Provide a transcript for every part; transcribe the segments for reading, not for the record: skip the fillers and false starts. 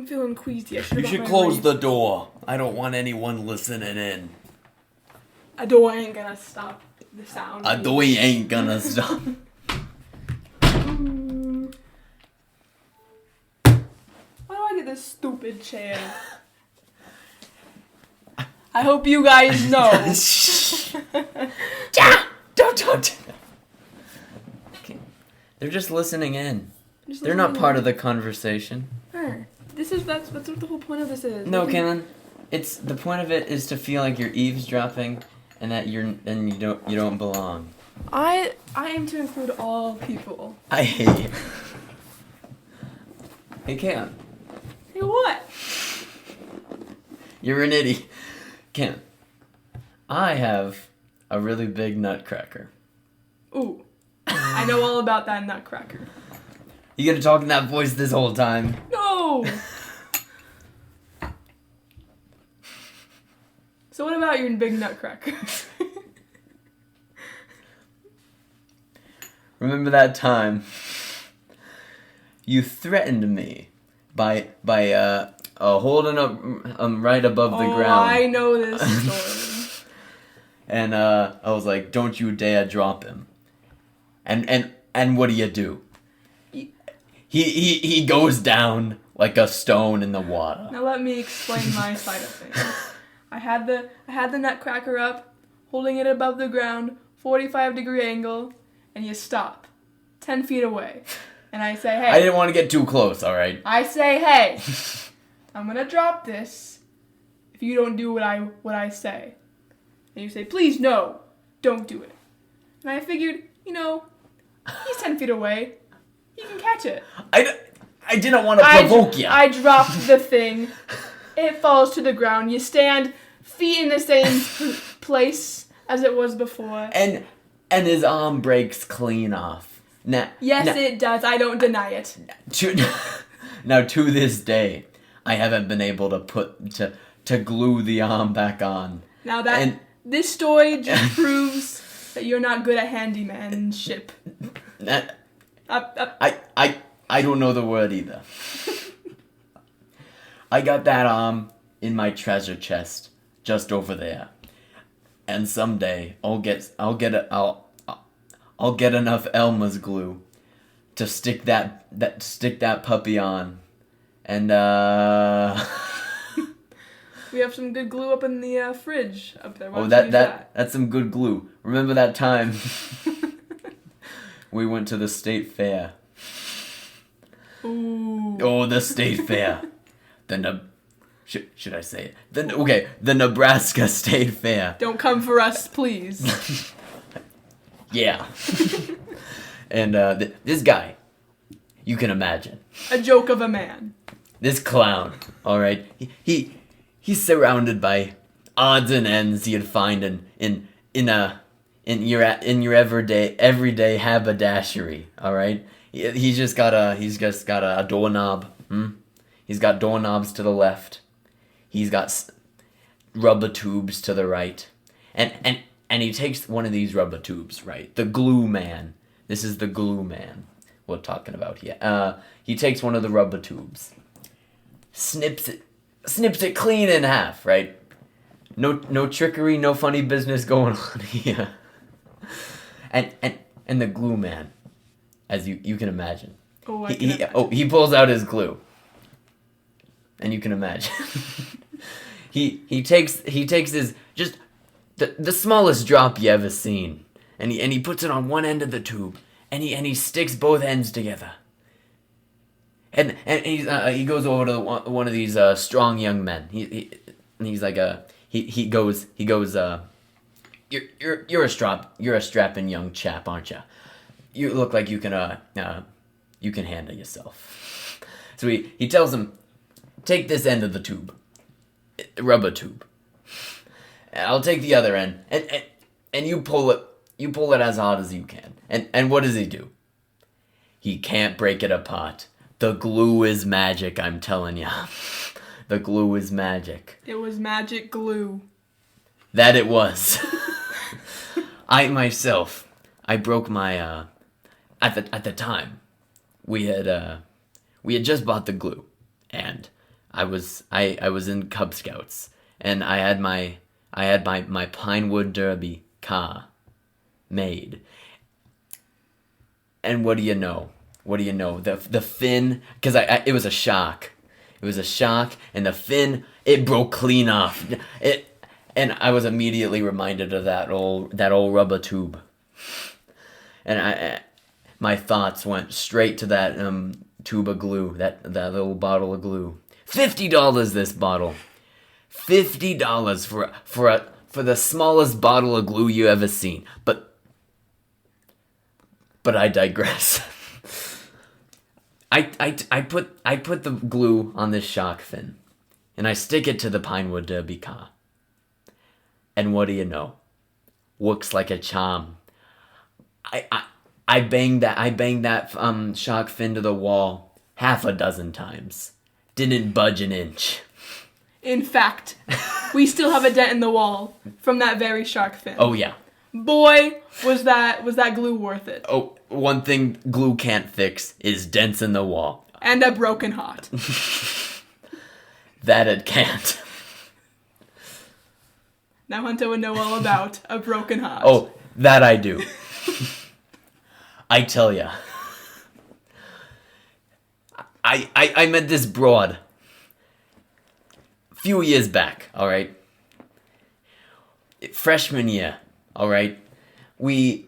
I'm feeling queasy. You should close the door. I don't want anyone listening in. A door ain't gonna stop the sound. A door ain't gonna stop. Why do I get this stupid chair? I hope you guys know. Don't talk to them. Okay. They're just listening in. They're not part of the conversation. That's what the whole point of this is. No, Kaitlyn. It's the point of it is to feel like you're eavesdropping and that you don't belong. I aim to include all people. I hate you. Hey, Kaitlyn. Hey, what? You're an idiot. Kaitlyn. I have a really big nutcracker. Ooh. I know all about that nutcracker. You gonna talk in that voice this whole time? No! So what about your big nutcracker? Remember that time you threatened me by holding up right above the ground. Oh, I know this story. And I was like, "Don't you dare drop him." And what do? He goes down like a stone in the water. Now let me explain my side of things. I had the nutcracker up, holding it above the ground, 45-degree angle, and you stop, 10 feet away, and I say, "Hey." I didn't want to get too close. All right. I say, "Hey, I'm gonna drop this if you don't do what I say." And you say, "Please, no, don't do it." And I figured, he's 10 feet away. He can catch it. I didn't want to provoke you. I dropped the thing. It falls to the ground. You stand feet in the same place as it was before. And his arm breaks clean off. Yes, it does. I don't deny it. Now, to this day, I haven't been able to glue the arm back on. Now this story just proves that you're not good at handymanship. I don't know the word either. I got that arm in my treasure chest just over there, and someday I'll get enough Elmer's glue to stick that puppy on, and We have some good glue up in the fridge up there. Why that's some good glue. Remember that time we went to the state fair? Ooh. Oh, the state fair. Should I say it? The Nebraska State Fair. Don't come for us, please. Yeah. And this guy, you can imagine. A joke of a man. This clown, all right. He's surrounded by odds and ends you'd find in your everyday haberdashery, all right. He's just got a doorknob. He's got doorknobs to the left. He's got rubber tubes to the right. And he takes one of these rubber tubes, right? The glue man. This is the glue man we're talking about here. He takes one of the rubber tubes, snips it clean in half, right? No trickery, no funny business going on here. And the glue man, as you can imagine. Oh, he pulls out his glue. And you can imagine. he takes his just the smallest drop you ever seen, and he puts it on one end of the tube, and he sticks both ends together. And he goes over to one of these strong young men. He's like he goes you're a strapping young chap, aren't you? You look like you can handle yourself. So he tells him, take this end of the tube, rubber tube. I'll take the other end, and you pull it as hard as you can. And what does he do? He can't break it apart. The glue is magic, I'm telling you. The glue is magic. It was magic glue. That it was. I myself, I broke my at the time we had just bought the glue, and I was in Cub Scouts, and I had my Pinewood Derby car made. And what do you know? The fin, because it was a shock. It was a shock, and the fin, it broke clean off. And I was immediately reminded of that old rubber tube. And my thoughts went straight to that tube of glue, that little bottle of glue. $50 this bottle. $50 for the smallest bottle of glue you ever seen. But I digress. I put the glue on this shark fin, and I stick it to the Pinewood Derby car. And what do you know? Works like a charm. I banged that shark fin to the wall half a dozen times. Didn't budge an inch. In fact, we still have a dent in the wall from that very shark fin. Oh yeah. Boy, was that glue worth it. Oh, one thing glue can't fix is dents in the wall. And a broken heart. That it can't. Now Hunter would know all about a broken heart. Oh, that I do. I tell ya. I met this broad a few years back, alright? Freshman year, alright? We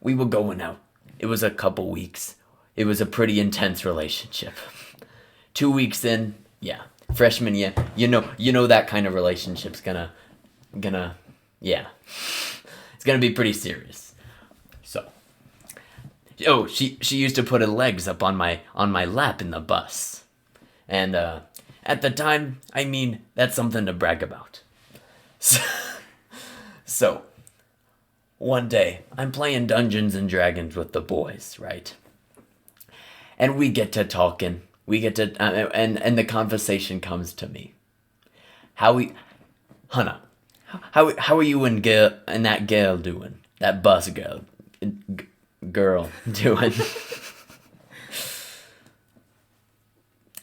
were going out. It was a couple weeks. It was a pretty intense relationship. 2 weeks in, yeah. Freshman year, you know that kind of relationship's gonna, yeah. It's gonna be pretty serious. So, oh, she used to put her legs up on my lap in the bus. And, at the time, I mean, that's something to brag about. So, one day, I'm playing Dungeons and Dragons with the boys, right? And we get to talking. We get to, and the conversation comes to me. Hannah, how are you and that girl doing? That bus girl doing?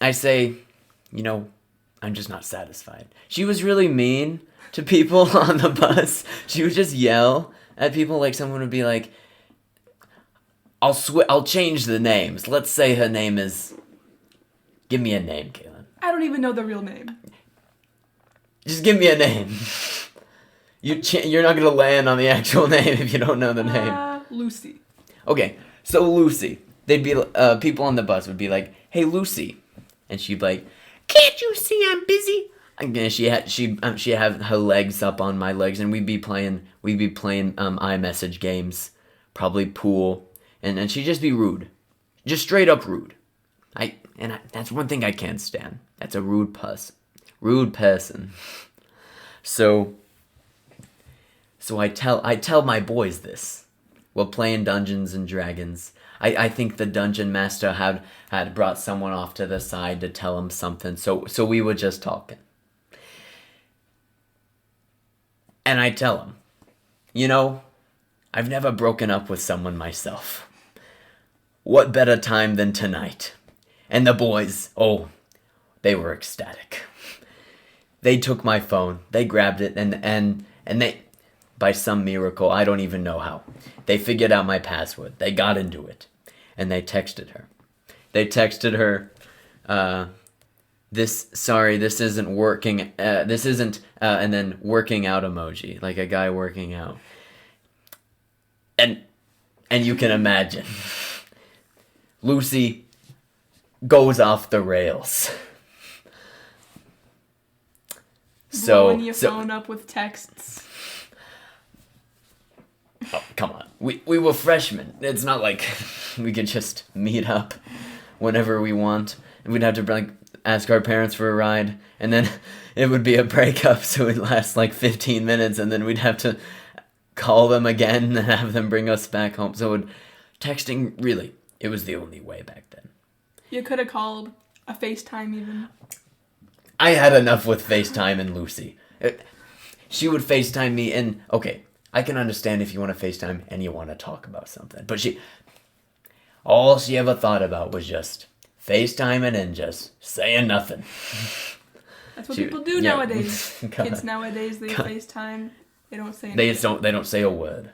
I say, I'm just not satisfied. She was really mean to people on the bus. She would just yell at people, like someone would be like, I'll change the names. Let's say her name is, give me a name, Kaitlyn. I don't even know the real name. Just give me a name. You're not gonna land on the actual name if you don't know the name. Lucy. Okay, so Lucy. They'd be people on the bus would be like, "Hey, Lucy," and she'd be like, "Can't you see I'm busy?" And she'd have her legs up on my legs, and we'd be playing iMessage games, probably pool, and she'd just be rude, just straight up rude. That's one thing I can't stand. That's a rude person. So I tell my boys this. We're playing Dungeons and Dragons. I think the dungeon master had brought someone off to the side to tell him something. So we were just talking. And I tell him, I've never broken up with someone myself. What better time than tonight? And the boys, they were ecstatic. They took my phone, they grabbed it, and they, by some miracle, I don't even know how, they figured out my password. They got into it, and they texted her. This isn't working, and then working out emoji, like a guy working out. And you can imagine, Lucy goes off the rails. Blowing your phone up with texts. Oh, come on. We were freshmen. It's not like we could just meet up whenever we want. And we'd have to ask our parents for a ride. And then it would be a breakup, so it'd last 15 minutes. And then we'd have to call them again and have them bring us back home. So texting, really, it was the only way back then. You could have called a FaceTime even. I had enough with FaceTime and Lucy. She would FaceTime me, and okay, I can understand if you want to FaceTime and you want to talk about something. But all she ever thought about was just FaceTiming and just saying nothing. That's what people do nowadays. Kids nowadays, they FaceTime. They don't say anything. They don't say a word.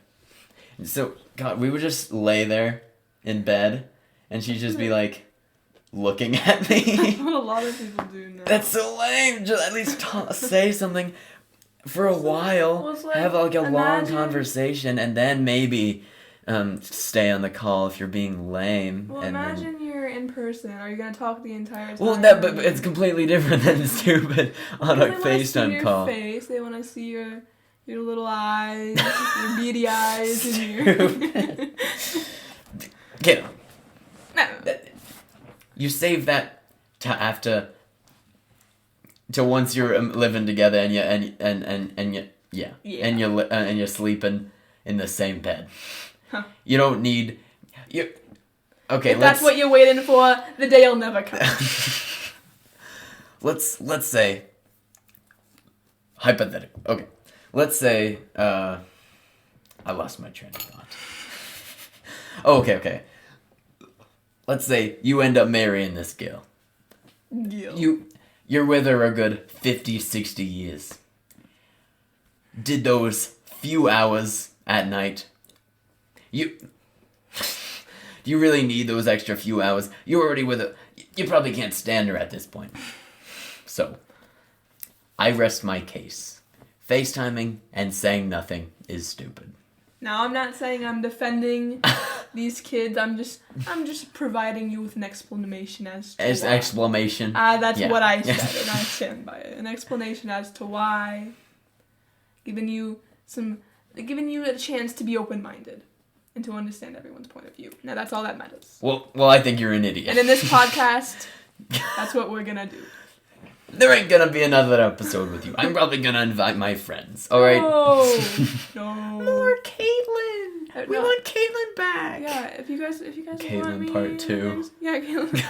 So, God, we would just lay there in bed, and she'd just be like, looking at me. That's what a lot of people do now. That's so lame. Just at least say something for a while. Well, like, have like a long conversation, and then maybe stay on the call if you're being lame. Well, imagine you're in person. Are you gonna talk the entire time? Well, but it's completely different than stupid on a FaceTime call. They want to see your face. They want to see your little eyes, your beady eyes, and your. Okay. No. You save that to once you're living together and you're sleeping in the same bed. Huh. You don't need you. Okay, if that's what you're waiting for, the day'll never come. let's say hypothetical. Okay, let's say I lost my train of thought. Oh, okay. Let's say you end up marrying this girl. Yeah. You're with her a good 50, 60 years. Did those few hours at night. Do you really need those extra few hours? You're already with her. You probably can't stand her at this point. So, I rest my case. FaceTiming and saying nothing is stupid. Now, I'm not saying I'm defending these kids. I'm just providing you with an explanation as to why. Exclamation. That's what I said, and I stand by it. An explanation as to why. Giving you a chance to be open-minded and to understand everyone's point of view. Now, that's all that matters. Well, I think you're an idiot. And in this podcast, that's what we're gonna do. There ain't gonna be another episode with you. I'm probably gonna invite my friends. All right. No. More Kaitlyn. We want Kaitlyn back. Yeah. If you guys Kaitlyn want me, part 2. Yeah, Kaitlyn.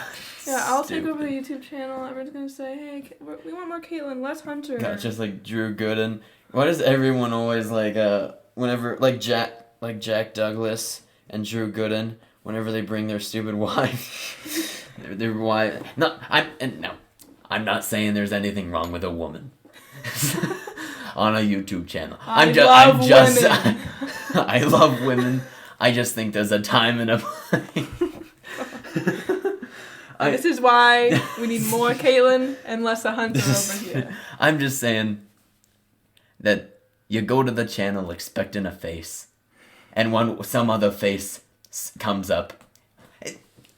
Yeah, I'll take over the YouTube channel. Everyone's gonna say, "Hey, we want more Kaitlyn. Let's hunt her." God, just like Drew Gooden. Why does everyone always whenever Jack Douglas and Drew Gooden, whenever they bring their stupid wife, their wife. No, I'm not saying there's anything wrong with a woman on a YouTube channel. I love women. I just think there's a time and a place. This is why we need more Kaitlyn and less a hunter over here. I'm just saying that you go to the channel expecting a face, and when some other face comes up,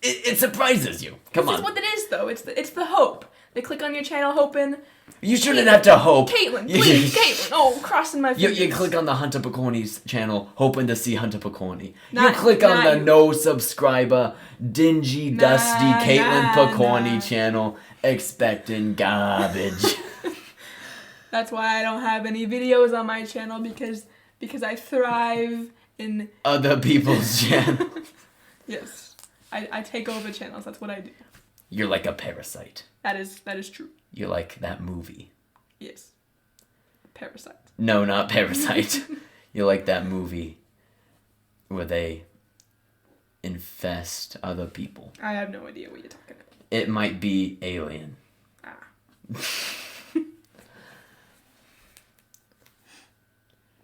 it surprises you. Come on. This is what it is, though. It's the hope. They click on your channel hoping. You shouldn't have to hope. Kaitlyn, please, Kaitlyn. Oh, crossing my fingers. You click on the Hunter Picorni's channel hoping to see Hunter Picorni. You click on the no subscriber, dingy, dusty Kaitlyn Picorni channel expecting garbage. That's why I don't have any videos on my channel because I thrive in other people's channels. Yes. I take over channels. That's what I do. You're like a parasite. That is true. You're like that movie. Yes. Parasite. No, not Parasite. You're like that movie where they infest other people. I have no idea what you're talking about. It might be Alien.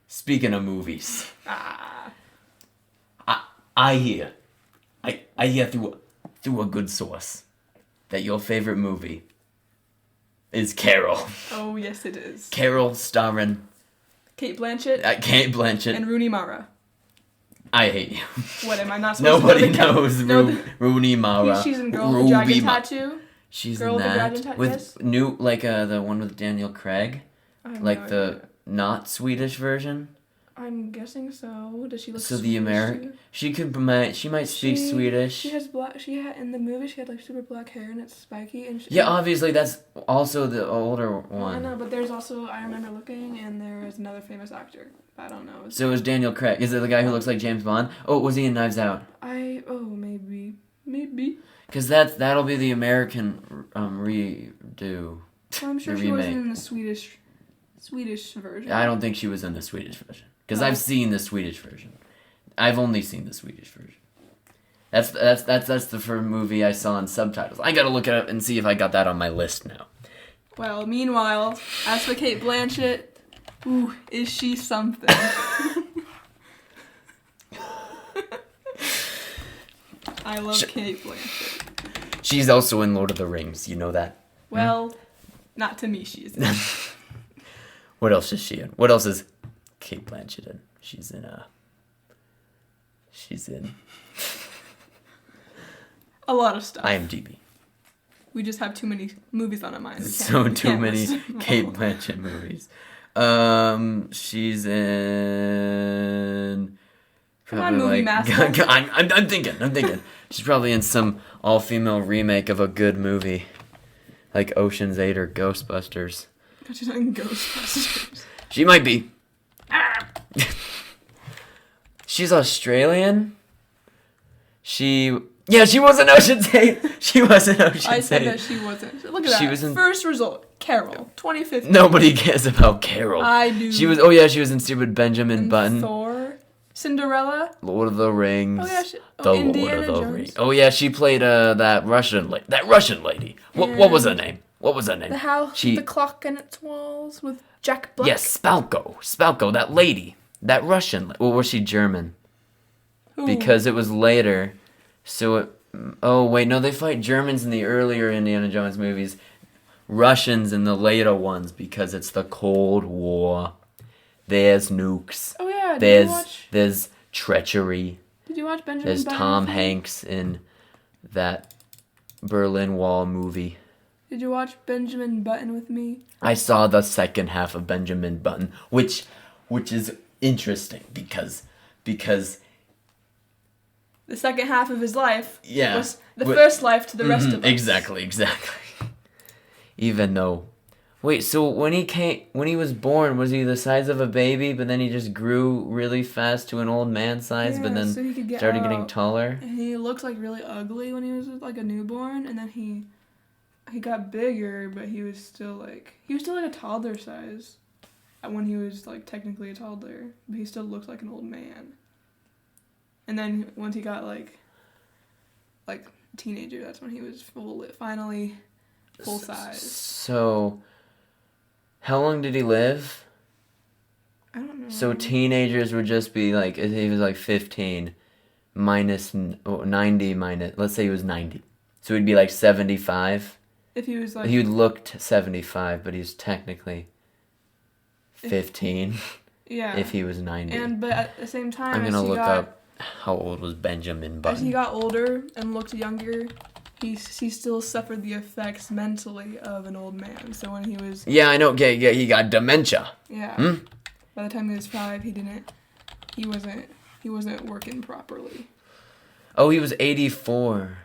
Speaking of movies. I hear through a good source that your favorite movie is Carol. Oh, yes, it is. Carol starring Kate Blanchett. Kate Blanchett. And Rooney Mara. I hate you. What, am I not supposed Nobody to knows Rooney Mara. She's in Girl with the Dragon Tattoo. She's Girl in that. With the Dragon With the one with Daniel Craig. Like the not Swedish version. I'm guessing so. Does she look so Swedish? The American. She might speak Swedish. She has black. In the movie. She had like super black hair and it's spiky and. Obviously that's also the older one. I know, but there's also I remember looking and there is another famous actor. I don't know. So it was Daniel Craig. Is it the guy who looks like James Bond? Oh, was he in Knives Out? Maybe. Because that'll be the American redo. Well, I'm sure she wasn't in the Swedish version. I don't think she was in the Swedish version. Because I've seen the Swedish version. I've only seen the Swedish version. That's the first movie I saw in subtitles. I gotta look it up and see if I got that on my list now. Well, meanwhile, as for Kate Blanchett, ooh, is she something? I love Kate Blanchett. She's also in Lord of the Rings. You know that? Well, not to me, she isn't. What else is she in? What else is Kate Blanchett in? She's in a lot of stuff. IMDb. We just have too many movies on our mind. Too many Kate Blanchett movies. She's in. Come on, movie master. I'm thinking. She's probably in some all-female remake of a good movie, like Ocean's 8 or Ghostbusters. She's not in Ghostbusters. She might be. She's Australian. She was in Ocean's 8. She was in Ocean's 8. I said that she wasn't. Look at that. First result. Carol, 2015. Nobody cares about Carol. I do. She was in Stupid Benjamin Button. Thor. Cinderella. Lord of the Rings. Oh yeah, Indiana Lord of the Rings. Oh yeah, she played that Russian lady. What was her name? The house with the clock in its walls with Jack Black. Yes, Spalko, that lady. That Russian. Or was she German? Who? Because it was later. So they fight Germans in the earlier Indiana Jones movies. Russians in the later ones because it's the Cold War. There's nukes. Oh yeah, there's treachery. Did you watch Benjamin There's Button? Tom Hanks in that Berlin Wall movie. Did you watch Benjamin Button with me? I saw the second half of Benjamin Button, which is interesting because the second half of his life was the first life to the rest of us. Exactly. Even though, wait, so when he was born, was he the size of a baby, but then he just grew really fast to an old man size, but then so he could started getting taller? And he looked like really ugly when he was like a newborn, and then he got bigger, but he was still like a toddler size when he was like technically a toddler, but he still looked like an old man. And then once he got like a teenager, that's when he was finally full size. So, how long did he live? I don't know. So teenagers would just be like, if he was like 15, minus 90 minus, let's say he was 90. So he'd be like 75. If he was like... He would look 75, but he's technically 15. Yeah. If he was 90. But at the same time, I'm going to look up how old was Benjamin Button. As he got older and looked younger, he still suffered the effects mentally of an old man. So when he was... Yeah, I know. Yeah, he got dementia. Yeah. By the time he was 5, he wasn't working properly. Oh, he was 84.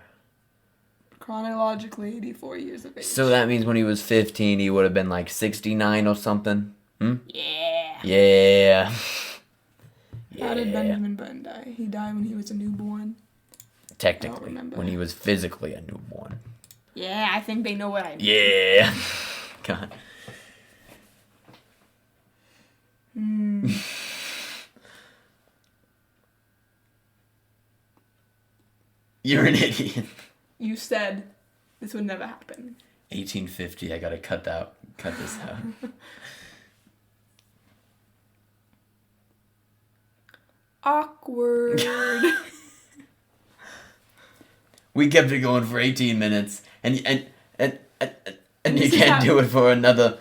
Chronologically 84 years of age. So that means when he was 15, he would have been like 69 or something? Yeah. How did Benjamin Button die? He died when he was a newborn. Technically, when he was physically a newborn. Yeah, I think they know what I mean. Yeah. God. You're an idiot. You said this would never happen. 1850. I gotta cut this out. Awkward. We kept it going for 18 minutes, and you can't do it for another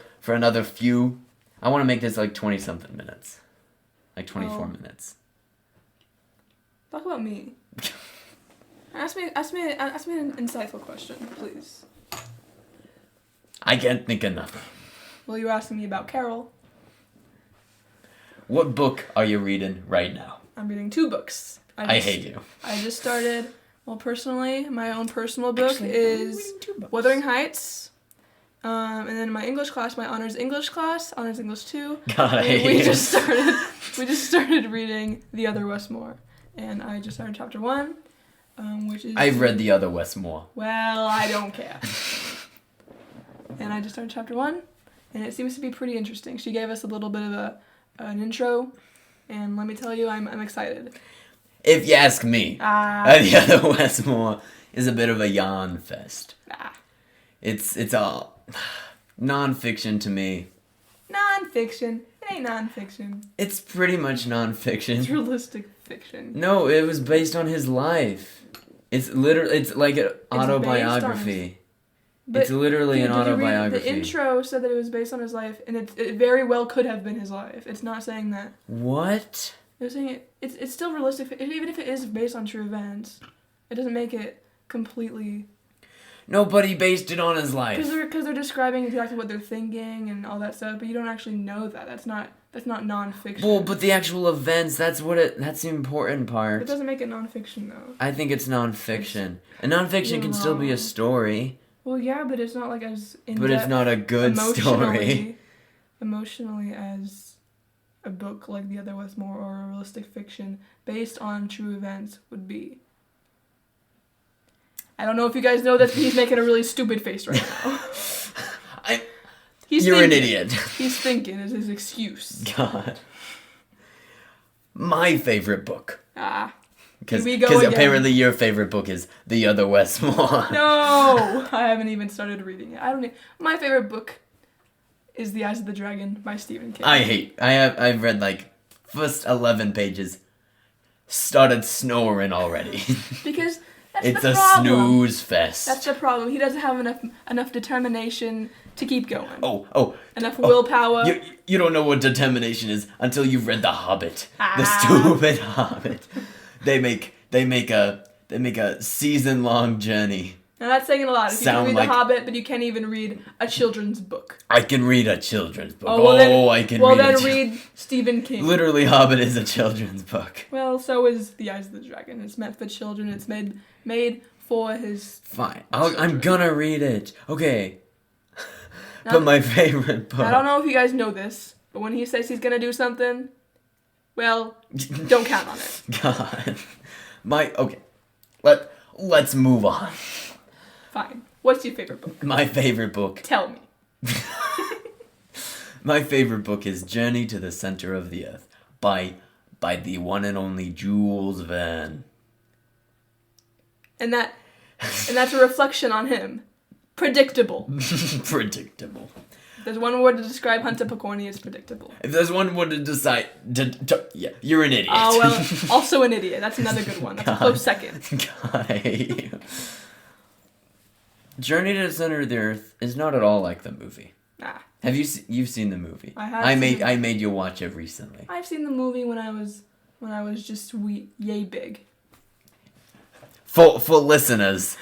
few. I want to make this like 20 something minutes, like 24 minutes. Talk about me. Ask me an insightful question, please. I can't think of nothing. Well, you're asking me about Carol. What book are you reading right now? I'm reading 2 books. I hate you. I just started, personally, my own personal book is Wuthering Heights. And then my English class, my Honors English class, Honors English 2. God, I hate you. We just started reading The Other Westmore. And I just started chapter 1, which is... I've read The Other Westmore. Well, I don't care. And I just started chapter 1, and it seems to be pretty interesting. She gave us a little bit of an intro, and let me tell you, I'm excited. if you ask me. The Other Westmore is a bit of a yawn fest. It's all non-fiction to me. Non-fiction. It ain't non-fiction. It's pretty much non-fiction. It's realistic fiction. No, it was based on his life. It's like an autobiography. It's literally an autobiography. The intro said that it was based on his life, and it very well could have been his life. It's not saying that. What? It was saying it's still realistic. Even if it is based on true events, it doesn't make it completely... Nobody based it on his life. Because they're describing exactly what they're thinking and all that stuff, but you don't actually know that. That's not non-fiction. Well, but the actual events, that's the important part. It doesn't make it non-fiction, though. I think it's non-fiction. And non-fiction can still be a story. Well, yeah, but it's not like as in-depth. But it's not a good story. Emotionally as a book like The Other Westmore or a realistic fiction based on true events would be. I don't know if you guys know that he's making a really stupid face right now. You're an idiot. He's thinking is his excuse. God. My favorite book. Because apparently your favorite book is The Other Westmore. No! I haven't even started reading it. My favorite book is The Eyes of the Dragon by Stephen King. I've read like first 11 pages. Started snoring already. Because that's it's the a problem. Snooze fest. That's the problem. He doesn't have enough determination to keep going. Enough willpower. You don't know what determination is until you've read The Hobbit. The stupid Hobbit. They make a season-long journey. Now that's saying a lot. If you can read The Hobbit, but you can't even read a children's book. I can read a children's book. Read Stephen King. Literally, Hobbit is a children's book. Well, so is The Eyes of the Dragon. It's meant for children. It's made for his... Fine. I'm gonna read it. Okay. But my favorite book... I don't know if you guys know this, but when he says he's gonna do something, well, don't count on it. God. Okay. Let's move on. Fine. What's your favorite book? My favorite book. Tell me. My favorite book is Journey to the Center of the Earth by the one and only Jules Verne. And that's a reflection on him. Predictable. Predictable. If there's one word to describe Hunter Picorni, it's predictable. If there's one word to decide, yeah, you're an idiot. Oh, well, also an idiot. That's another good one. That's a close second. God, I hate you. Journey to the Center of the Earth is not at all like the movie. Have you've seen the movie? I have. I made you watch it recently. I've seen the movie when I was just yay big. For listeners,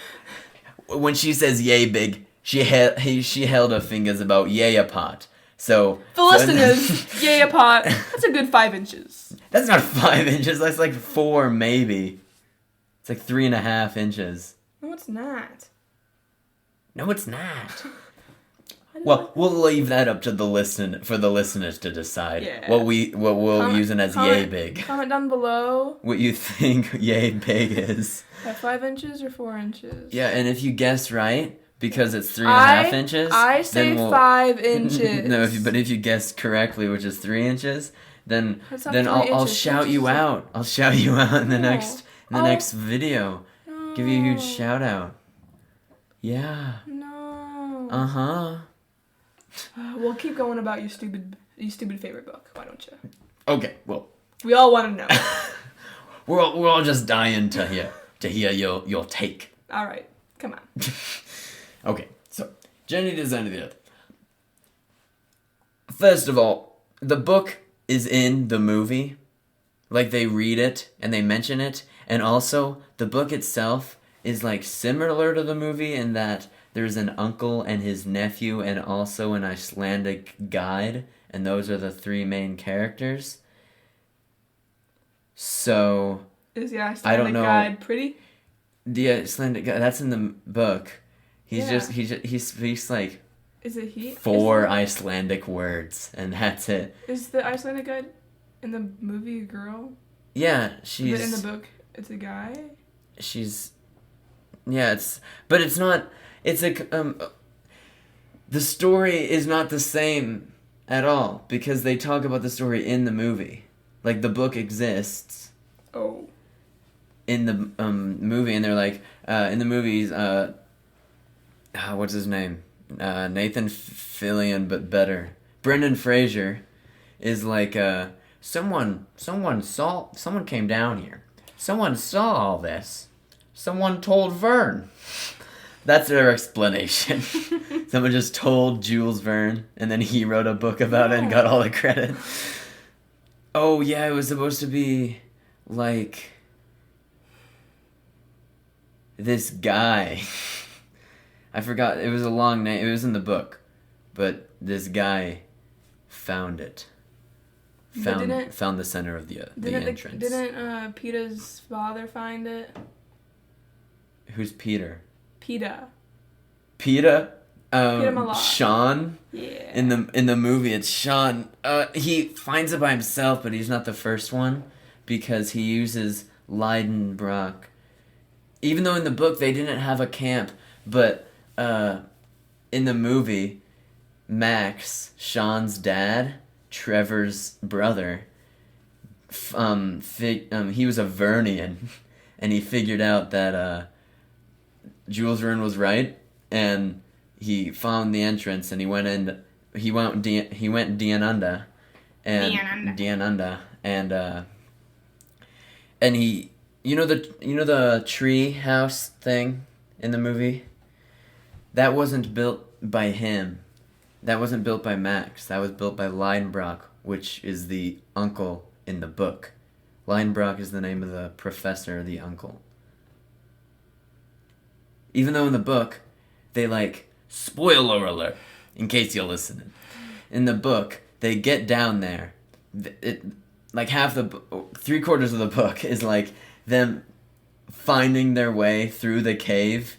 when she says yay big, she held her fingers about yay apart. So for listeners, yay apart. That's a good 5 inches. That's not 5 inches. That's like 4 maybe. It's like 3.5 inches. No, it's not. No, it's not. Well, we'll leave that up to the listeners to decide. Yeah. What we'll use it as yay big. Comment down below what you think yay big is. 5 inches or 4 inches? Yeah, and if you guess right, because it's 3.5 inches, I say 5 inches. No, if you guess correctly, which is 3 inches, then I'll shout you out. I'll shout you out in the next video. No. Give you a huge shout out. Yeah. No. Well, keep going about your stupid favorite book. Why don't you? Okay. Well. We all want to know. we're all just dying to hear your take. All right. Come on. Okay. So, Journey to the Center of the Earth. First of all, the book is in the movie. Like, they read it and they mention it, and also the book itself is like similar to the movie in that there's an uncle and his nephew and also an Icelandic guide, and those are the 3 main characters. So is the Icelandic guide pretty? The Icelandic guide, that's in the book. He speaks like is it he? 4 Icelandic words, and that's it. Is the Icelandic guide in the movie a girl? Yeah, she's. But in the book, it's a guy. Yeah, but it's not. It's the story is not the same at all because they talk about the story in the movie. Like the book exists. Oh. in the movie, and they're like, in the movies, what's his name? Nathan Fillion, but better. Brendan Fraser is like, someone came down here. Someone saw all this. Someone told Vern. That's their explanation. Someone just told Jules Verne, and then he wrote a book about it and got all the credit. Oh, yeah, it was supposed to be, like, this guy. I forgot. It was a long name. It was in the book. But this guy found it. Found the center of the entrance. Didn't Peter's father find it? Who's Peter? Peter. Peter? Peter Malott. Sean? Yeah. In the movie, it's Sean. He finds it by himself, but he's not the first one because he uses Leidenbrock. Even though in the book they didn't have a camp, but in the movie, Max, Sean's dad, Trevor's brother, he was a Vernian, and he figured out that Jules Verne was right, and he found the entrance, and he went Dianunda, and he, you know the tree house thing in the movie? That wasn't built by him. That wasn't built by Max. That was built by Leidenbrock, which is the uncle in the book. Leidenbrock is the name of the professor, the uncle. Even though in the book, they spoiler alert, in case you're listening. In the book, they get down there. Three-quarters of the book is them finding their way through the cave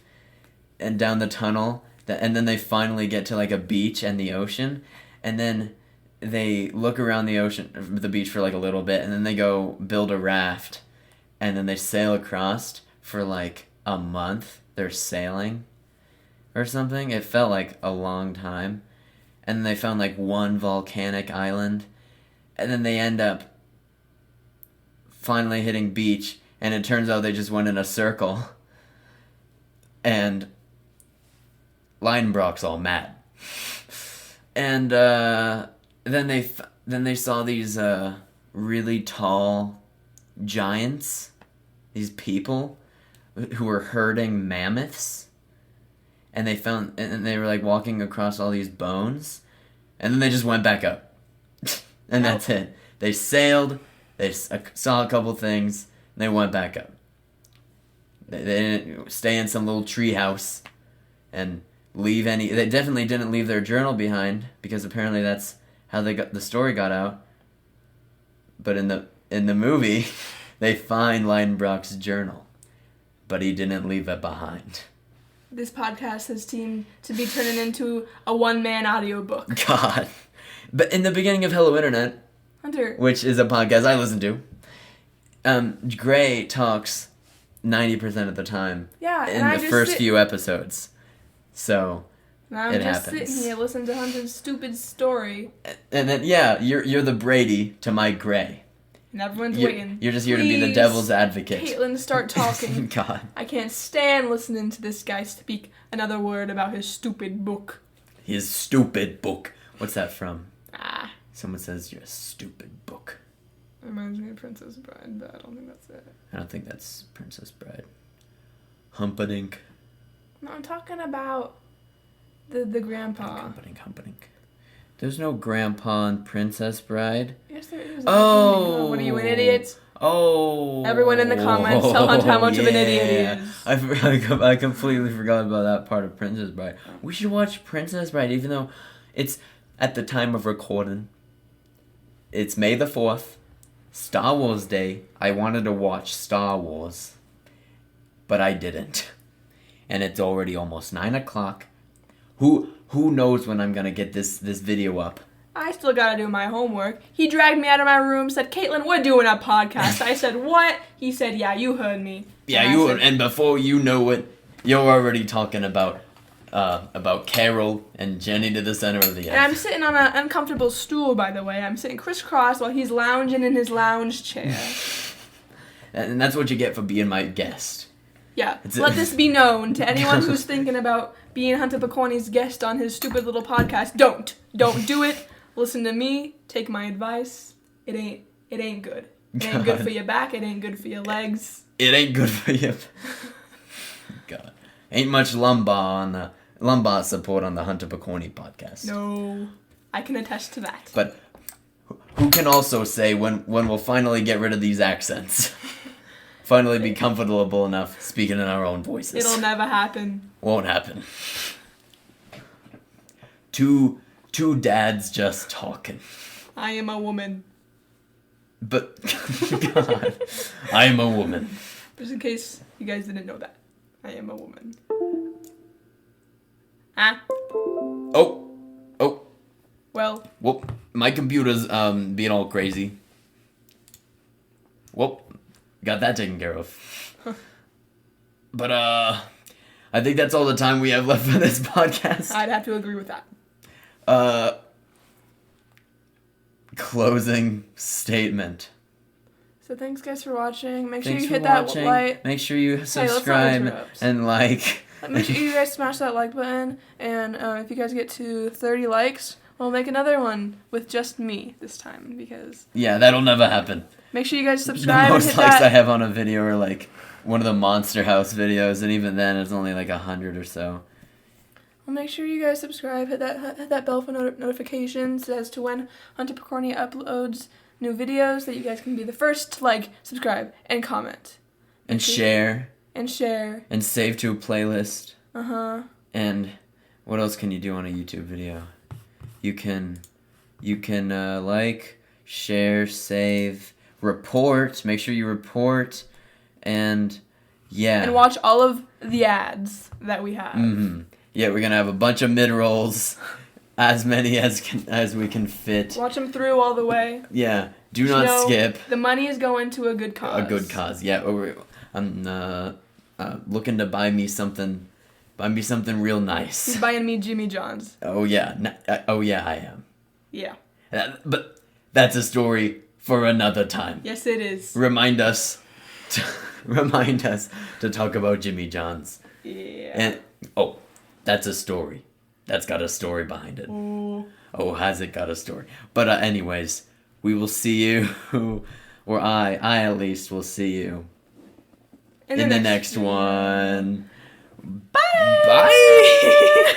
and down the tunnel, and then they finally get to a beach and the ocean, and then they look around the beach for a little bit, and then they go build a raft, and then they sail across for a month. They're sailing or something. It felt like a long time, and then they found one volcanic island, and then they end up finally hitting beach, and it turns out they just went in a circle, and Leidenbrock's all mad. And then they saw these really tall giants, these people who were herding mammoths, and they were walking across all these bones, and then they just went back up. And that's it. They sailed, they saw a couple things, and they went back up. They didn't stay in some little tree house and leave they definitely didn't leave their journal behind, because apparently that's how the story got out. But in the movie, they find Leidenbrock's journal, but he didn't leave it behind. This podcast has seemed to be turning into a one-man audiobook. God. But in the beginning of Hello Internet, Hunter, which is a podcast I listen to, Gray talks 90% of the time in the first few episodes. So I'm it just happens. sitting here listening to Hunter's stupid story. And then you're the Brady to my Gray. And everyone's waiting. You're just here to be the devil's advocate. Kaitlyn, start talking. God. I can't stand listening to this guy speak another word about his stupid book. His stupid book. What's that from? Ah. Someone says you're a stupid book. Reminds me of Princess Bride, but I don't think that's it. I don't think that's Princess Bride. Humpadink. No, I'm talking about the grandpa. Humpadink. There's no grandpa in Princess Bride. Yes, there is. Oh. What are you, an idiot? Oh. Everyone in the comments tell Hunter how much of an idiot he is. I completely forgot about that part of Princess Bride. We should watch Princess Bride, even though it's at the time of recording. It's May the 4th, Star Wars Day. I wanted to watch Star Wars, but I didn't. And it's already almost 9 o'clock. Who knows when I'm gonna get this video up? I still gotta do my homework. He dragged me out of my room, said, "Kaitlyn, we're doing a podcast." I said, "What?" He said, "Yeah, you heard me." Yeah, and before you know it, you're already talking about Carol and Jenny to the center of the earth. And I'm sitting on an uncomfortable stool, by the way. I'm sitting crisscross while he's lounging in his lounge chair. And that's what you get for being my guest. Yeah, let this be known to anyone who's thinking about being Hunter Picorni's guest on his stupid little podcast. Don't do it. Listen to me. Take my advice. It ain't good. It ain't good for your back. It ain't good for your legs. It ain't good for you. God, ain't much lumbar support on the Hunter Picorni podcast. No, I can attest to that. But who can also say when we'll finally get rid of these accents? Finally be comfortable enough speaking in our own voices. It'll never happen. Won't happen. Two dads just talking. I am a woman. But, God, I am a woman. Just in case you guys didn't know that. I am a woman. Ah. Oh. Well. Whoop. My computer's being all crazy. Whoop. Got that taken care of. But, I think that's all the time we have left for this podcast. I'd have to agree with that. Closing statement. So thanks guys for watching. Make sure you hit that like. Make sure you subscribe and like. Make sure you guys smash that like button. And if you guys get to 30 likes, we'll make another one with just me this time because. Yeah, that'll never happen. Make sure you guys subscribe. The most and hit likes that. I have on a video are like one of the Monster House videos, and even then it's only like 100 or so. Well, make sure you guys subscribe. Hit that bell for notifications as to when Hunter Picorni uploads new videos, that you guys can be the first to like, subscribe, and comment. And share. And share. And save to a playlist. Uh-huh. And what else can you do on a YouTube video? You can like, share, save, report. Make sure you report. And yeah. And watch all of the ads that we have. Mm-hmm. Yeah, we're gonna have a bunch of mid-rolls. As many as we can fit. Watch them through all the way. Yeah, do not skip. The money is going to a good cause. A good cause, yeah. I'm looking to buy me something real nice. He's buying me Jimmy John's. Oh yeah, I am. Yeah. But that's a story for another time. Yes, it is. Remind us to talk about Jimmy John's. Yeah. And that's a story. That's got a story behind it. Ooh. Oh, has it got a story? But anyways, we will see you, or I at least will see you in the next one. Bye! Bye!